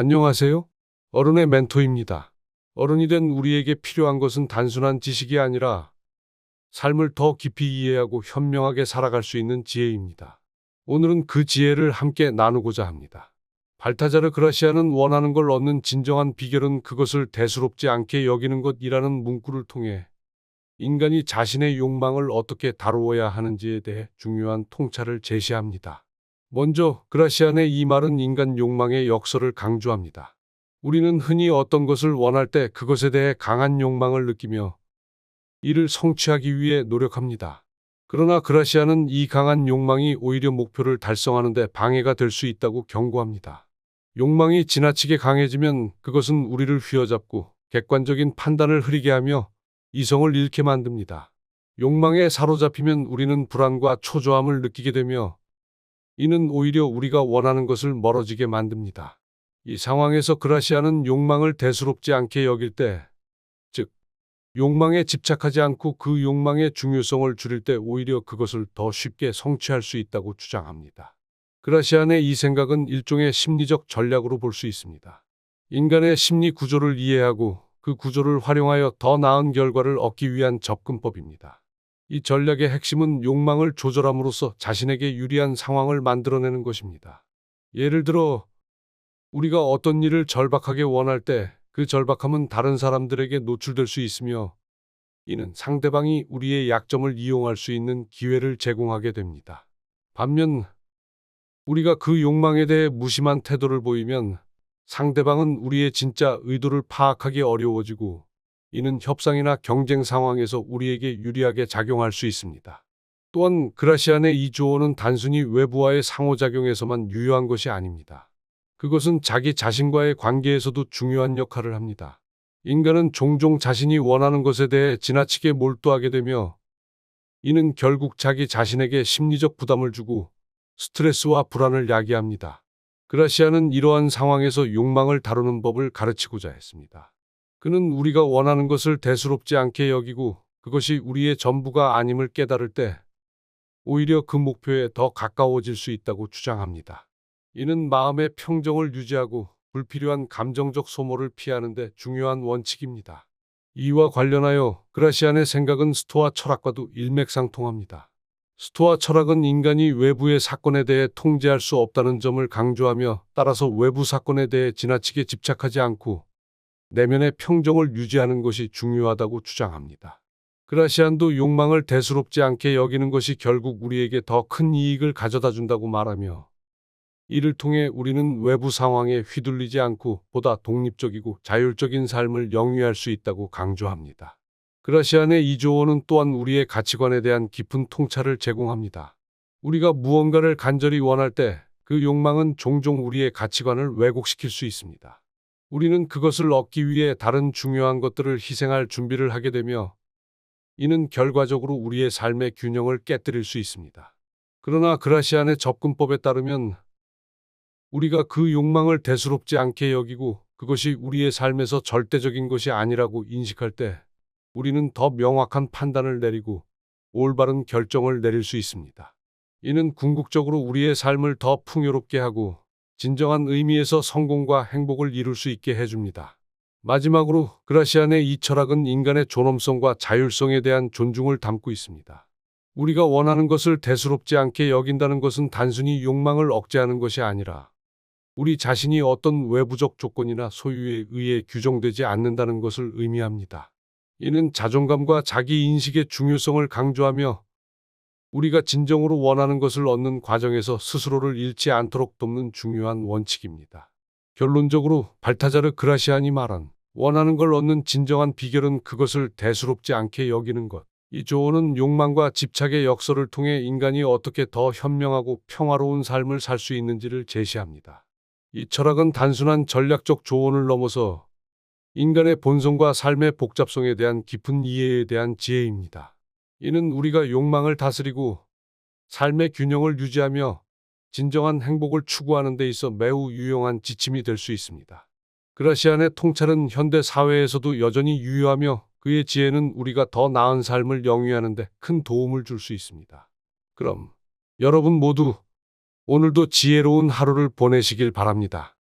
안녕하세요. 어른의 멘토입니다. 어른이 된 우리에게 필요한 것은 단순한 지식이 아니라 삶을 더 깊이 이해하고 현명하게 살아갈 수 있는 지혜입니다. 오늘은 그 지혜를 함께 나누고자 합니다. 발타자르 그라시아는 원하는 걸 얻는 진정한 비결은 그것을 대수롭지 않게 여기는 것이라는 문구를 통해 인간이 자신의 욕망을 어떻게 다루어야 하는지에 대해 중요한 통찰을 제시합니다. 먼저 그라시안의 이 말은 인간 욕망의 역설을 강조합니다. 우리는 흔히 어떤 것을 원할 때 그것에 대해 강한 욕망을 느끼며 이를 성취하기 위해 노력합니다. 그러나 그라시아는 이 강한 욕망이 오히려 목표를 달성하는 데 방해가 될 수 있다고 경고합니다. 욕망이 지나치게 강해지면 그것은 우리를 휘어잡고 객관적인 판단을 흐리게 하며 이성을 잃게 만듭니다. 욕망에 사로잡히면 우리는 불안과 초조함을 느끼게 되며 이는 오히려 우리가 원하는 것을 멀어지게 만듭니다. 이 상황에서 그라시아는 욕망을 대수롭지 않게 여길 때, 즉, 욕망에 집착하지 않고 그 욕망의 중요성을 줄일 때 오히려 그것을 더 쉽게 성취할 수 있다고 주장합니다. 그라시안의 이 생각은 일종의 심리적 전략으로 볼 수 있습니다. 인간의 심리 구조를 이해하고 그 구조를 활용하여 더 나은 결과를 얻기 위한 접근법입니다. 이 전략의 핵심은 욕망을 조절함으로써 자신에게 유리한 상황을 만들어내는 것입니다. 예를 들어, 우리가 어떤 일을 절박하게 원할 때 그 절박함은 다른 사람들에게 노출될 수 있으며 이는 상대방이 우리의 약점을 이용할 수 있는 기회를 제공하게 됩니다. 반면, 우리가 그 욕망에 대해 무심한 태도를 보이면 상대방은 우리의 진짜 의도를 파악하기 어려워지고 이는 협상이나 경쟁 상황에서 우리에게 유리하게 작용할 수 있습니다. 또한 그라시안의 이 조언은 단순히 외부와의 상호작용에서만 유효한 것이 아닙니다. 그것은 자기 자신과의 관계에서도 중요한 역할을 합니다. 인간은 종종 자신이 원하는 것에 대해 지나치게 몰두하게 되며 이는 결국 자기 자신에게 심리적 부담을 주고 스트레스와 불안을 야기합니다. 그라시아는 이러한 상황에서 욕망을 다루는 법을 가르치고자 했습니다. 그는 우리가 원하는 것을 대수롭지 않게 여기고 그것이 우리의 전부가 아님을 깨달을 때 오히려 그 목표에 더 가까워질 수 있다고 주장합니다. 이는 마음의 평정을 유지하고 불필요한 감정적 소모를 피하는 데 중요한 원칙입니다. 이와 관련하여 그라시안의 생각은 스토아 철학과도 일맥상통합니다. 스토아 철학은 인간이 외부의 사건에 대해 통제할 수 없다는 점을 강조하며 따라서 외부 사건에 대해 지나치게 집착하지 않고 내면의 평정을 유지하는 것이 중요하다고 주장합니다. 그라시안도 욕망을 대수롭지 않게 여기는 것이 결국 우리에게 더 큰 이익을 가져다 준다고 말하며 이를 통해 우리는 외부 상황에 휘둘리지 않고 보다 독립적이고 자율적인 삶을 영위할 수 있다고 강조합니다. 그라시안의 이 조언은 또한 우리의 가치관에 대한 깊은 통찰을 제공합니다. 우리가 무언가를 간절히 원할 때 그 욕망은 종종 우리의 가치관을 왜곡시킬 수 있습니다. 우리는 그것을 얻기 위해 다른 중요한 것들을 희생할 준비를 하게 되며 이는 결과적으로 우리의 삶의 균형을 깨뜨릴 수 있습니다. 그러나 그라시안의 접근법에 따르면 우리가 그 욕망을 대수롭지 않게 여기고 그것이 우리의 삶에서 절대적인 것이 아니라고 인식할 때 우리는 더 명확한 판단을 내리고 올바른 결정을 내릴 수 있습니다. 이는 궁극적으로 우리의 삶을 더 풍요롭게 하고 진정한 의미에서 성공과 행복을 이룰 수 있게 해줍니다. 마지막으로 그라시안의 이 철학은 인간의 존엄성과 자율성에 대한 존중을 담고 있습니다. 우리가 원하는 것을 대수롭지 않게 여긴다는 것은 단순히 욕망을 억제하는 것이 아니라 우리 자신이 어떤 외부적 조건이나 소유에 의해 규정되지 않는다는 것을 의미합니다. 이는 자존감과 자기 인식의 중요성을 강조하며 우리가 진정으로 원하는 것을 얻는 과정에서 스스로를 잃지 않도록 돕는 중요한 원칙입니다. 결론적으로 발타자르 그라시안이 말한 원하는 걸 얻는 진정한 비결은 그것을 대수롭지 않게 여기는 것. 이 조언은 욕망과 집착의 역설을 통해 인간이 어떻게 더 현명하고 평화로운 삶을 살 수 있는지를 제시합니다. 이 철학은 단순한 전략적 조언을 넘어서 인간의 본성과 삶의 복잡성에 대한 깊은 이해에 대한 지혜입니다. 이는 우리가 욕망을 다스리고 삶의 균형을 유지하며 진정한 행복을 추구하는 데 있어 매우 유용한 지침이 될 수 있습니다. 그라시안의 통찰은 현대 사회에서도 여전히 유효하며 그의 지혜는 우리가 더 나은 삶을 영위하는 데 큰 도움을 줄 수 있습니다. 그럼 여러분 모두 오늘도 지혜로운 하루를 보내시길 바랍니다.